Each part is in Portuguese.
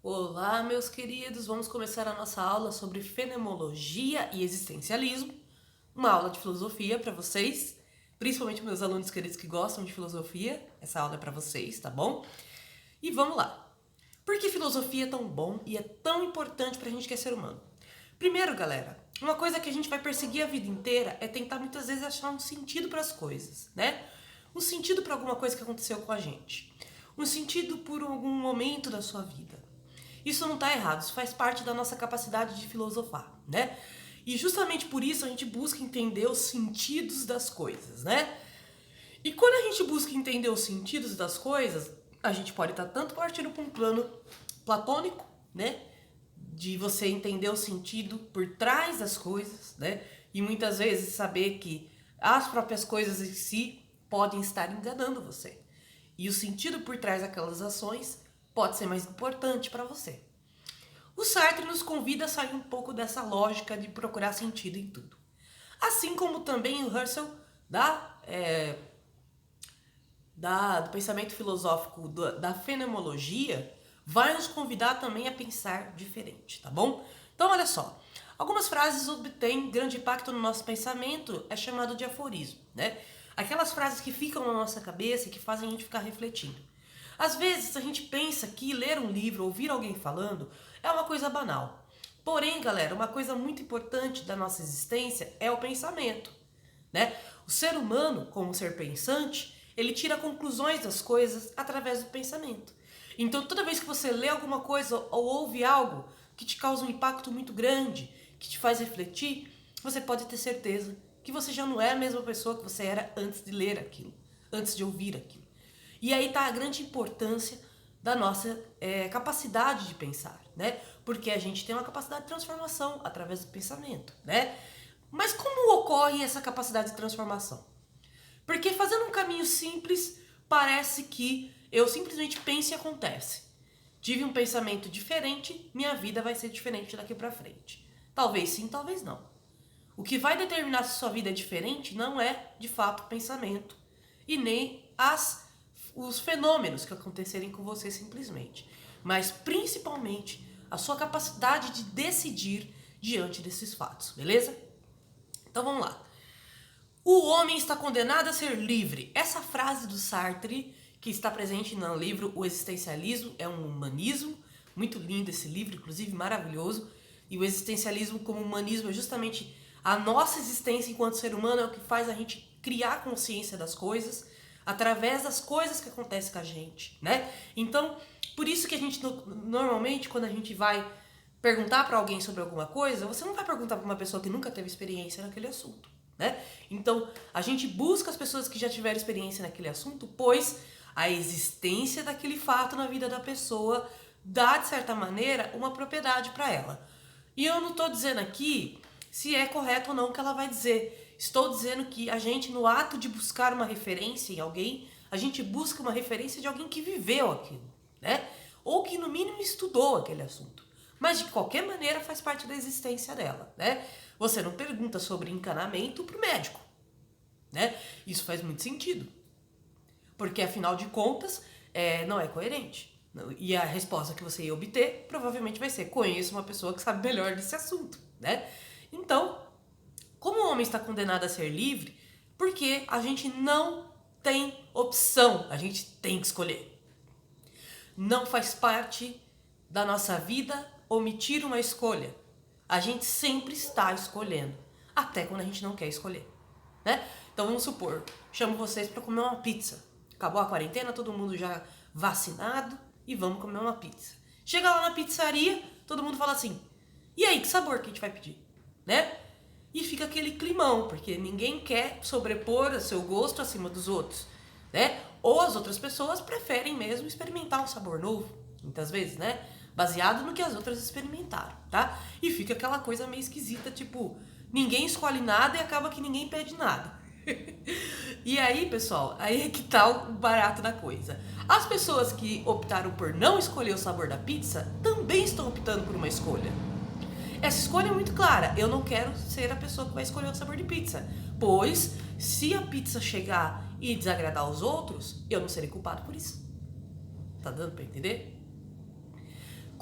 Olá, meus queridos! Vamos começar a nossa aula sobre fenomenologia e existencialismo. Uma aula de filosofia para vocês, principalmente meus alunos queridos que gostam de filosofia. Essa aula é para vocês, tá bom? E vamos lá! Por que filosofia é tão bom e é tão importante para a gente que é ser humano? Primeiro, galera, uma coisa que a gente vai perseguir a vida inteira é tentar muitas vezes achar um sentido para as coisas, né? Um sentido para alguma coisa que aconteceu com a gente. Um sentido por algum momento da sua vida. Isso não está errado, isso faz parte da nossa capacidade de filosofar, né? E justamente por isso a gente busca entender os sentidos das coisas, né? E quando a gente busca entender os sentidos das coisas, a gente pode estar tanto partindo para um plano platônico, né? De você entender o sentido por trás das coisas, né? E muitas vezes saber que as próprias coisas em si podem estar enganando você. E o sentido por trás daquelas ações pode ser mais importante para você. O Sartre nos convida a sair um pouco dessa lógica de procurar sentido em tudo. Assim como também o Husserl do pensamento filosófico da fenomenologia vai nos convidar também a pensar diferente, tá bom? Então olha só, algumas frases obtêm grande impacto no nosso pensamento, é chamado de aforismo, né? Aquelas frases que ficam na nossa cabeça e que fazem a gente ficar refletindo. Às vezes a gente pensa que ler um livro, ouvir alguém falando, é uma coisa banal. Porém, galera, uma coisa muito importante da nossa existência é o pensamento, né? O ser humano, como ser pensante, ele tira conclusões das coisas através do pensamento. Então, toda vez que você lê alguma coisa ou ouve algo que te causa um impacto muito grande, que te faz refletir, você pode ter certeza que você já não é a mesma pessoa que você era antes de ler aquilo, antes de ouvir aquilo. E aí está a grande importância da nossa capacidade de pensar, né? Porque a gente tem uma capacidade de transformação através do pensamento, né? Mas como ocorre essa capacidade de transformação? Porque fazendo um caminho simples, parece que eu simplesmente penso e acontece. Tive um pensamento diferente, minha vida vai ser diferente daqui para frente. Talvez sim, talvez não. O que vai determinar se sua vida é diferente não é, de fato, o pensamento e nem os fenômenos que acontecerem com você simplesmente, mas principalmente a sua capacidade de decidir diante desses fatos, beleza? Então vamos lá. O homem está condenado a ser livre. Essa frase do Sartre, que está presente no livro O Existencialismo, é um humanismo, muito lindo esse livro, inclusive maravilhoso. E o existencialismo como humanismo é justamente a nossa existência enquanto ser humano, é o que faz a gente criar consciência das coisas, através das coisas que acontecem com a gente, né? Então, por isso que a gente, normalmente, quando a gente vai perguntar para alguém sobre alguma coisa, você não vai perguntar para uma pessoa que nunca teve experiência naquele assunto, né? Então, a gente busca as pessoas que já tiveram experiência naquele assunto, pois a existência daquele fato na vida da pessoa dá, de certa maneira, uma propriedade para ela. E eu não estou dizendo aqui se é correto ou não o que ela vai dizer. Estou dizendo que a gente, no ato de buscar uma referência em alguém, a gente busca uma referência de alguém que viveu aquilo, né? Ou que, no mínimo, estudou aquele assunto. Mas, de qualquer maneira, faz parte da existência dela, né? Você não pergunta sobre encanamento para o médico, né? Isso faz muito sentido. Porque, afinal de contas, não é coerente. E a resposta que você ia obter provavelmente vai ser: conheço uma pessoa que sabe melhor desse assunto, né? Então, como o homem está condenado a ser livre, porque a gente não tem opção, a gente tem que escolher. Não faz parte da nossa vida omitir uma escolha. A gente sempre está escolhendo, até quando a gente não quer escolher, né? Então vamos supor, chamo vocês para comer uma pizza. Acabou a quarentena, todo mundo já vacinado e vamos comer uma pizza. Chega lá na pizzaria, todo mundo fala assim: e aí, que sabor que a gente vai pedir? Né? E fica aquele climão, porque ninguém quer sobrepor o seu gosto acima dos outros, né? Ou as outras pessoas preferem mesmo experimentar um sabor novo, muitas vezes, né? Baseado no que as outras experimentaram, tá? E fica aquela coisa meio esquisita, tipo, ninguém escolhe nada e acaba que ninguém pede nada. E aí, pessoal, aí é que tá o barato da coisa. As pessoas que optaram por não escolher o sabor da pizza também estão optando por uma escolha. Essa escolha é muito clara. Eu não quero ser a pessoa que vai escolher o sabor de pizza, pois se a pizza chegar e desagradar os outros, eu não serei culpado por isso. Tá dando pra entender?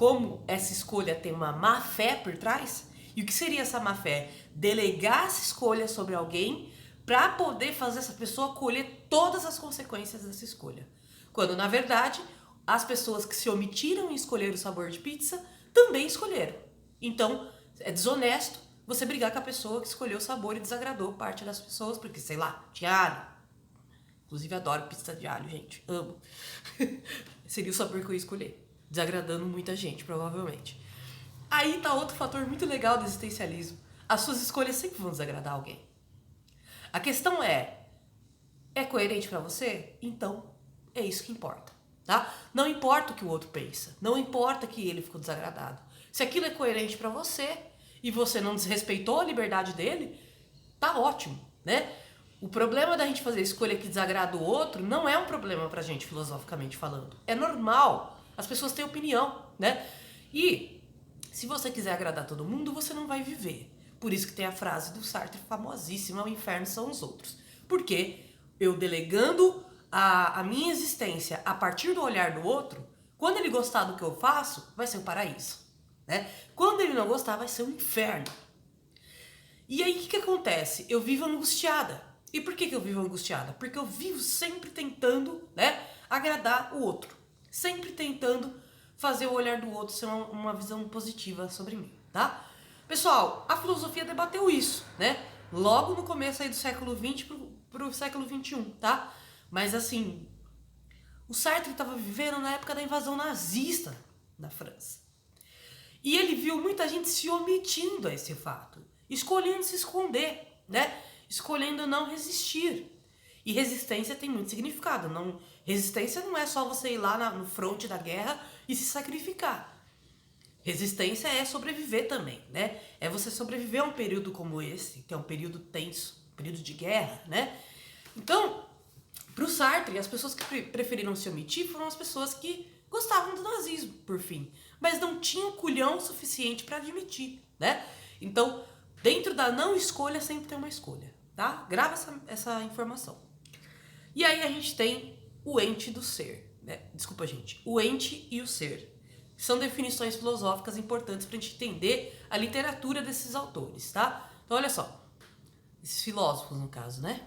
como essa escolha tem uma má fé por trás. E o que seria essa má fé? Delegar essa escolha sobre alguém para poder fazer essa pessoa colher todas as consequências dessa escolha. Quando, na verdade, as pessoas que se omitiram em escolher o sabor de pizza também escolheram. Então, é desonesto você brigar com a pessoa que escolheu o sabor e desagradou parte das pessoas, porque, sei lá, tinha alho. Inclusive, adoro pizza de alho, gente. Amo. Seria o sabor que eu ia escolher. Desagradando muita gente, provavelmente. Aí tá outro fator muito legal do existencialismo. As suas escolhas sempre vão desagradar alguém. A questão é coerente pra você? Então, é isso que importa, tá? Não importa o que o outro pensa. Não importa que ele ficou desagradado. Se aquilo é coerente pra você e você não desrespeitou a liberdade dele, tá ótimo, né? O problema da gente fazer escolha que desagrada o outro não é um problema pra gente, filosoficamente falando. É normal. As pessoas têm opinião, né? E se você quiser agradar todo mundo, você não vai viver. Por isso que tem a frase do Sartre famosíssima: o inferno são os outros. Porque eu delegando a minha existência a partir do olhar do outro, quando ele gostar do que eu faço, vai ser o paraíso, né? Quando ele não gostar, vai ser o inferno. E aí o que acontece? Eu vivo angustiada. E por que eu vivo angustiada? Porque eu vivo sempre tentando, né, agradar o outro. Sempre tentando fazer o olhar do outro ser uma visão positiva sobre mim, tá? Pessoal, a filosofia debateu isso, né? Logo no começo aí do século XX pro século XXI, tá? Mas assim, o Sartre estava vivendo na época da invasão nazista na França. E ele viu muita gente se omitindo a esse fato, escolhendo se esconder, né? Escolhendo não resistir. E resistência tem muito significado. Resistência não é só você ir lá no fronte da guerra e se sacrificar. Resistência é sobreviver também, né? É você sobreviver a um período como esse, que é um período tenso, um período de guerra, né? Então, pro Sartre, as pessoas que preferiram se omitir foram as pessoas que gostavam do nazismo, por fim, mas não tinham culhão suficiente para admitir, né? Então, dentro da não escolha sempre tem uma escolha, tá? Grava essa informação. E aí a gente tem o ente do ser, né? Desculpa, gente. O ente e o ser. São definições filosóficas importantes para a gente entender a literatura desses autores, tá? Então, olha só. Esses filósofos, no caso, né?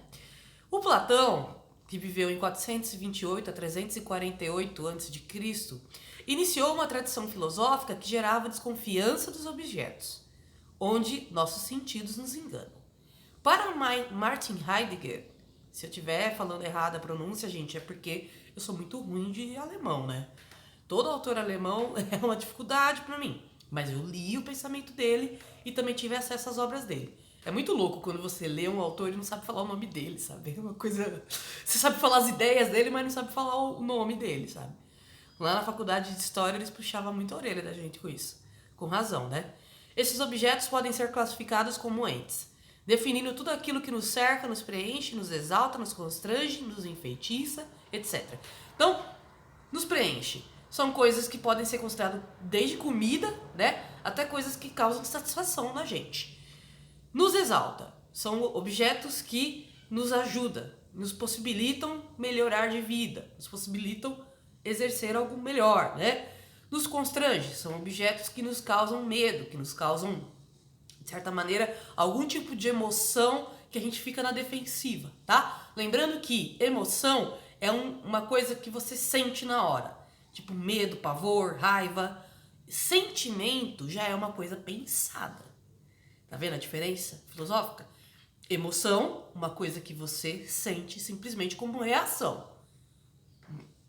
O Platão, que viveu em 428 a 348 a.C., iniciou uma tradição filosófica que gerava desconfiança dos objetos, onde nossos sentidos nos enganam. Para Martin Heidegger, se eu estiver falando errado a pronúncia, gente, é porque eu sou muito ruim de alemão, né? Todo autor alemão é uma dificuldade para mim, mas eu li o pensamento dele e também tive acesso às obras dele. É muito louco quando você lê um autor e não sabe falar o nome dele, sabe? É uma coisa... Você sabe falar as ideias dele, mas não sabe falar o nome dele, sabe? Lá na faculdade de História eles puxavam muito a orelha da gente com isso. Com razão, né? Esses objetos podem ser classificados como entes, definindo tudo aquilo que nos cerca, nos preenche, nos exalta, nos constrange, nos enfeitiça, etc. Então, nos preenche. São coisas que podem ser consideradas desde comida, né, até coisas que causam satisfação na gente. Nos exalta. São objetos que nos ajudam, nos possibilitam melhorar de vida, nos possibilitam exercer algo melhor, né? Nos constrange. São objetos que nos causam medo, que nos causam, de certa maneira, algum tipo de emoção que a gente fica na defensiva, tá? Lembrando que emoção é uma coisa que você sente na hora. Tipo medo, pavor, raiva. Sentimento já é uma coisa pensada. Tá vendo a diferença filosófica? Emoção, uma coisa que você sente simplesmente como reação.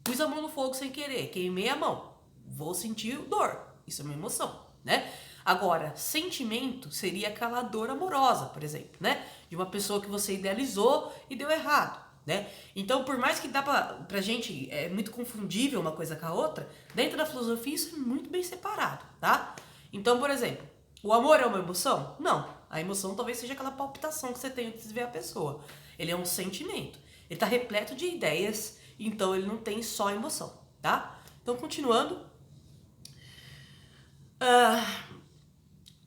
Pus a mão no fogo sem querer, queimei a mão. Vou sentir dor. Isso é uma emoção, né? Agora, sentimento seria aquela dor amorosa, por exemplo, né? De uma pessoa que você idealizou e deu errado. Né? Então, por mais que dá pra gente, é muito confundível uma coisa com a outra, dentro da filosofia isso é muito bem separado, tá? Então, por exemplo, o amor é uma emoção? Não. A emoção talvez seja aquela palpitação que você tem antes de ver a pessoa. Ele é um sentimento. Ele tá repleto de ideias, então ele não tem só emoção, tá? Então, continuando.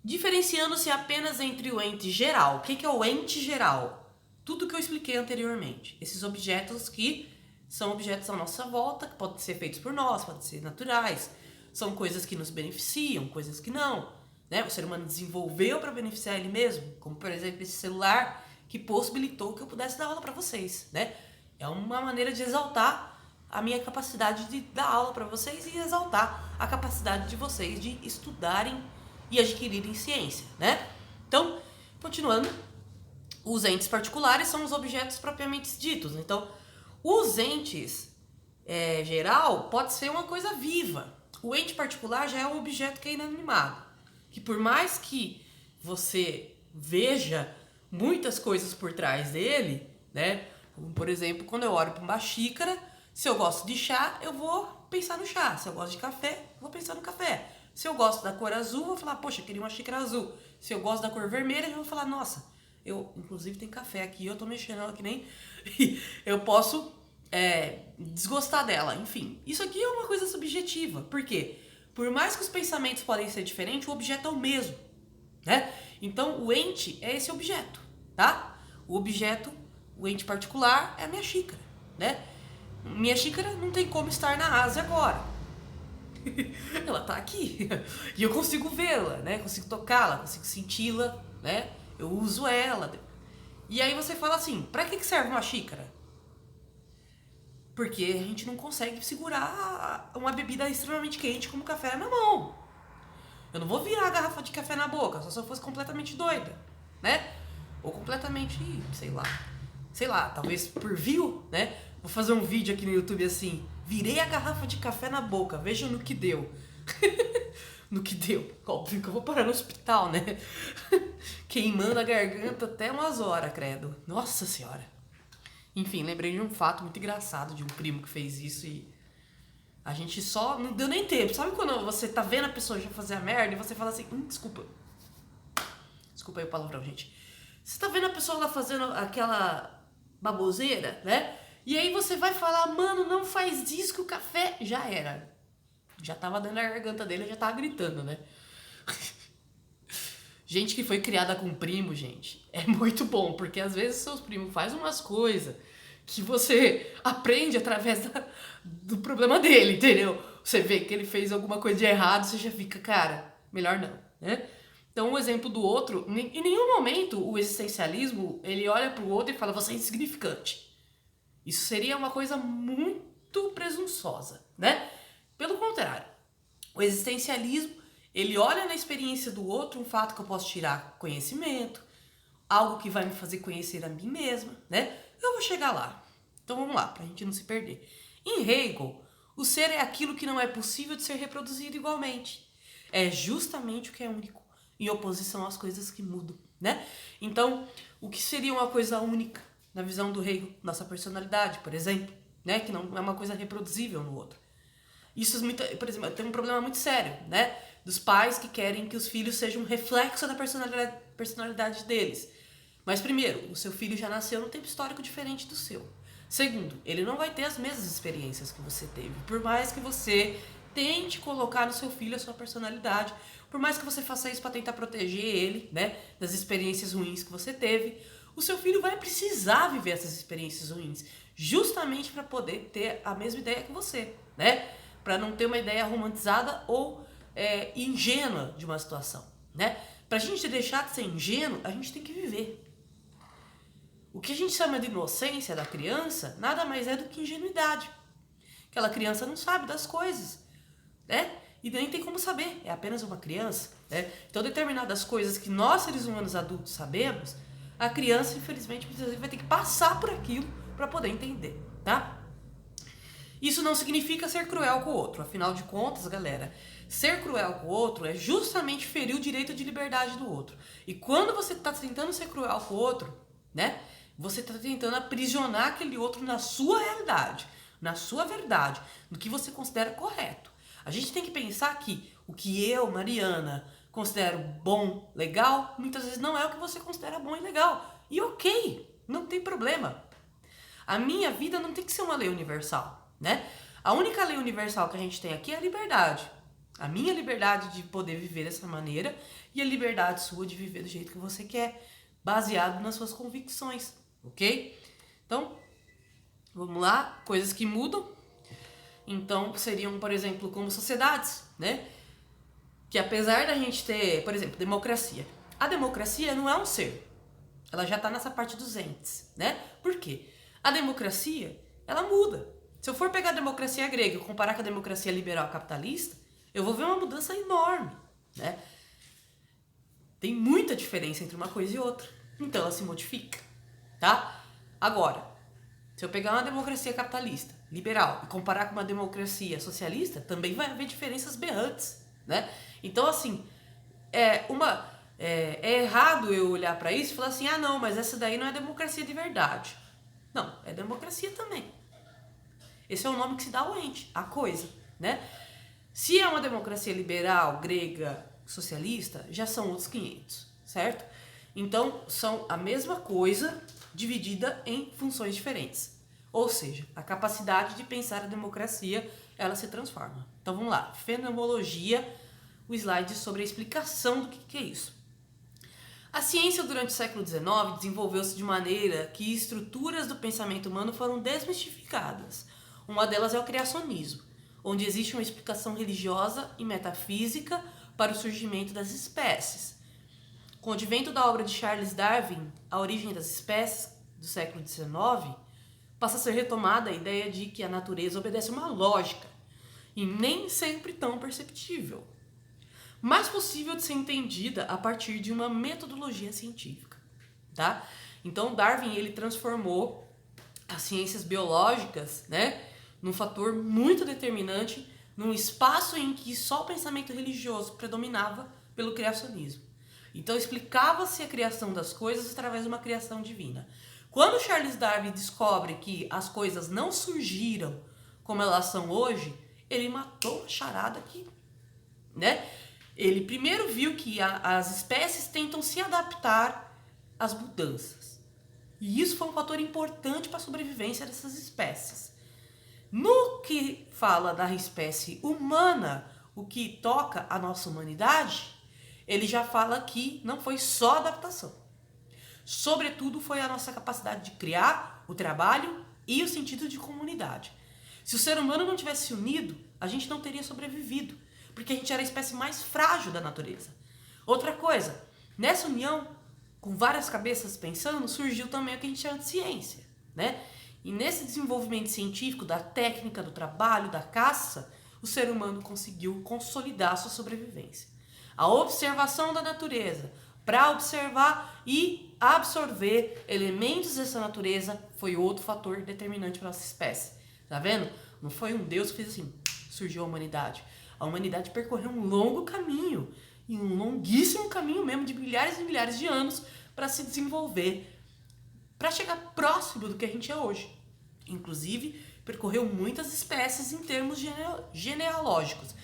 Diferenciando-se apenas entre o ente geral. O que é o ente geral? Tudo que eu expliquei anteriormente. Esses objetos que são objetos à nossa volta, que podem ser feitos por nós, podem ser naturais. são coisas que nos beneficiam, coisas que não, né? O ser humano desenvolveu para beneficiar ele mesmo, como por exemplo esse celular que possibilitou que eu pudesse dar aula para vocês, né? É uma maneira de exaltar a minha capacidade de dar aula para vocês e exaltar a capacidade de vocês de estudarem e adquirirem ciência, né? Então, continuando, os entes particulares são os objetos propriamente ditos. Então, os entes geral pode ser uma coisa viva. O ente particular já é um objeto que é inanimado, que por mais que você veja muitas coisas por trás dele, né? Como, por exemplo, quando eu olho para uma xícara, se eu gosto de chá, eu vou pensar no chá. Se eu gosto de café, eu vou pensar no café. Se eu gosto da cor azul, eu vou falar, poxa, eu queria uma xícara azul. Se eu gosto da cor vermelha, eu vou falar, nossa, inclusive tem café aqui, eu tô mexendo ela que nem... eu posso desgostar dela, enfim. Isso aqui é uma coisa subjetiva. Por quê? Por mais que os pensamentos podem ser diferentes, o objeto é o mesmo, né? Então, o ente é esse objeto, tá? O objeto, o ente particular, é a minha xícara, né? Minha xícara não tem como estar na Ásia agora. Ela tá aqui. E eu consigo vê-la, né? Consigo tocá-la, consigo senti-la, né? Eu uso ela. E aí você fala assim, pra que serve uma xícara? Porque a gente não consegue segurar uma bebida extremamente quente como café na mão. Eu não vou virar a garrafa de café na boca, só se eu fosse completamente doida, né? Ou completamente, sei lá, talvez por view, né? Vou fazer um vídeo aqui no YouTube assim, virei a garrafa de café na boca, vejam no que deu. No que deu. Óbvio que eu vou parar no hospital, né? Queimando a garganta até umas horas, credo. Nossa senhora. Enfim, lembrei de um fato muito engraçado de um primo que fez isso e a gente só não deu nem tempo. Sabe quando você tá vendo a pessoa já fazer a merda e você fala assim, desculpa. Desculpa aí o palavrão, gente. Você tá vendo a pessoa lá fazendo aquela baboseira, né? E aí você vai falar, mano, não faz isso que o café já era. Já tava dando a garganta dele, já tava gritando, né? Gente que foi criada com primo, gente, é muito bom, porque às vezes seus primos fazem umas coisas que você aprende através do problema dele, entendeu? Você vê que ele fez alguma coisa de errado, você já fica, cara, melhor não, né? Então, o exemplo do outro, em nenhum momento o existencialismo, ele olha pro outro e fala, você é insignificante. Isso seria uma coisa muito presunçosa, né? Pelo contrário, o existencialismo, ele olha na experiência do outro um fato que eu posso tirar conhecimento, algo que vai me fazer conhecer a mim mesma, né? Eu vou chegar lá. Então vamos lá, pra gente não se perder. Em Hegel, o ser é aquilo que não é possível de ser reproduzido igualmente. É justamente o que é único, em oposição às coisas que mudam, né? Então, o que seria uma coisa única na visão do Hegel? Nossa personalidade, por exemplo, né? Que não é uma coisa reproduzível no outro. Isso, por exemplo, tem um problema muito sério, né? Dos pais que querem que os filhos sejam um reflexo da personalidade deles. Mas primeiro, o seu filho já nasceu num tempo histórico diferente do seu. Segundo, ele não vai ter as mesmas experiências que você teve. Por mais que você tente colocar no seu filho a sua personalidade, por mais que você faça isso para tentar proteger ele, né, das experiências ruins que você teve, o seu filho vai precisar viver essas experiências ruins, justamente para poder ter a mesma ideia que você, né? Para não ter uma ideia romantizada ou ingênua de uma situação, né? Pra gente deixar de ser ingênuo, a gente tem que viver. O que a gente chama de inocência da criança nada mais é do que ingenuidade. Aquela criança não sabe das coisas, né? E nem tem como saber, é apenas uma criança, né? Então, determinadas coisas que nós, seres humanos adultos, sabemos, a criança, infelizmente, vai ter que passar por aquilo para poder entender, tá? Isso não significa ser cruel com o outro. Afinal de contas, galera, ser cruel com o outro é justamente ferir o direito de liberdade do outro. E quando você está tentando ser cruel com o outro, né? Você está tentando aprisionar aquele outro na sua realidade, na sua verdade, no que você considera correto. A gente tem que pensar que o que eu, Mariana, considero bom, legal, muitas vezes não é o que você considera bom e legal. E ok, não tem problema. A minha vida não tem que ser uma lei universal, né? A única lei universal que a gente tem aqui é a liberdade. A minha liberdade de poder viver dessa maneira e a liberdade sua de viver do jeito que você quer, baseado nas suas convicções, ok? Então, vamos lá, coisas que mudam. Então, seriam, por exemplo, como sociedades. né? Que apesar da gente ter, por exemplo, democracia. A democracia não é um ser. Ela já está nessa parte dos entes, né? Por quê? A democracia, ela muda. Se eu for pegar a democracia grega e comparar com a democracia liberal capitalista, eu vou ver uma mudança enorme, né? Tem muita diferença entre uma coisa e outra. Então ela se modifica, tá? Agora, se eu pegar uma democracia capitalista, liberal, e comparar com uma democracia socialista, também vai haver diferenças berrantes, né? Então, assim, é errado eu olhar para isso e falar assim, ah, não, mas essa daí não é democracia de verdade. Não, é democracia também. Esse é o nome que se dá ao ente, a coisa, né? Se é uma democracia liberal, grega, socialista, já são outros 500, certo? Então, são a mesma coisa dividida em funções diferentes. Ou seja, a capacidade de pensar a democracia, ela se transforma. Então, vamos lá. Fenomenologia, o slide sobre a explicação do que é isso. A ciência, durante o século XIX, desenvolveu-se de maneira que estruturas do pensamento humano foram desmistificadas. Uma delas é o criacionismo, onde existe uma explicação religiosa e metafísica para o surgimento das espécies. Com o advento da obra de Charles Darwin, A Origem das Espécies, do século XIX, passa a ser retomada a ideia de que a natureza obedece a uma lógica, e nem sempre tão perceptível, mas possível de ser entendida a partir de uma metodologia científica, tá? Então Darwin, ele transformou as ciências biológicas, né, num fator muito determinante, num espaço em que só o pensamento religioso predominava pelo criacionismo. Então explicava-se a criação das coisas através de uma criação divina. Quando Charles Darwin descobre que as coisas não surgiram como elas são hoje, ele matou a charada aqui, né? Ele primeiro viu que as espécies tentam se adaptar às mudanças. E isso foi um fator importante para a sobrevivência dessas espécies. No que fala da espécie humana, o que toca a nossa humanidade, ele já fala que não foi só adaptação. Sobretudo foi a nossa capacidade de criar, o trabalho e o sentido de comunidade. Se o ser humano não tivesse se unido, a gente não teria sobrevivido, porque a gente era a espécie mais frágil da natureza. Outra coisa, nessa união, com várias cabeças pensando, surgiu também o que a gente chama de ciência, né? E nesse desenvolvimento científico da técnica, do trabalho, da caça, o ser humano conseguiu consolidar a sua sobrevivência. A observação da natureza, para observar e absorver elementos dessa natureza, foi outro fator determinante para a nossa espécie. Tá vendo? Não foi um Deus que fez assim, surgiu a humanidade. A humanidade percorreu um longo caminho, e um longuíssimo caminho mesmo, de milhares e milhares de anos, para se desenvolver, para chegar próximo do que a gente é hoje. Inclusive, percorreu muitas espécies em termos genealógicos.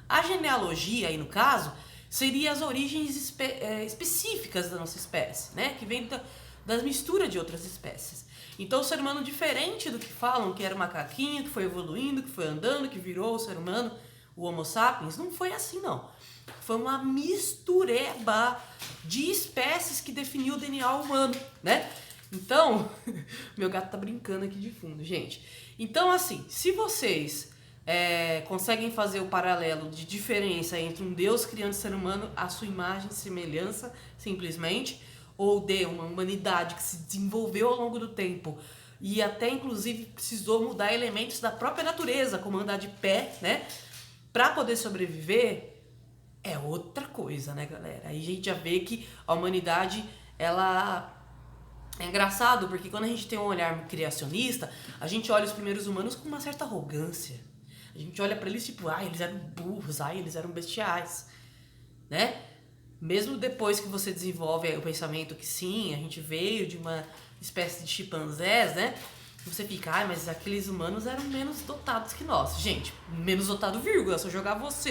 A genealogia, aí no caso, seria as origens específicas da nossa espécie, né? Que vem das misturas de outras espécies. Então, o ser humano, diferente do que falam, que era o macaquinho, que foi evoluindo, que foi andando, que virou o ser humano, o Homo sapiens, não foi assim, não. Foi uma mistureba de espécies que definiu o DNA humano, né? Então, meu gato tá brincando aqui de fundo, gente. Então, assim, se vocês conseguem fazer o paralelo de diferença entre um Deus criando o ser humano à sua imagem e semelhança, simplesmente, ou de uma humanidade que se desenvolveu ao longo do tempo e até, inclusive, precisou mudar elementos da própria natureza, como andar de pé, né? Para poder sobreviver, é outra coisa, né, galera? Aí a gente já vê que a humanidade, ela... É engraçado, porque quando a gente tem um olhar criacionista, a gente olha os primeiros humanos com uma certa arrogância. A gente olha para eles tipo, eles eram burros, eles eram bestiais, né? Mesmo depois que você desenvolve o pensamento que sim, a gente veio de uma espécie de chimpanzés, né? Você fica, mas aqueles humanos eram menos dotados que nós. Gente, menos dotado, vírgula, se eu jogar você no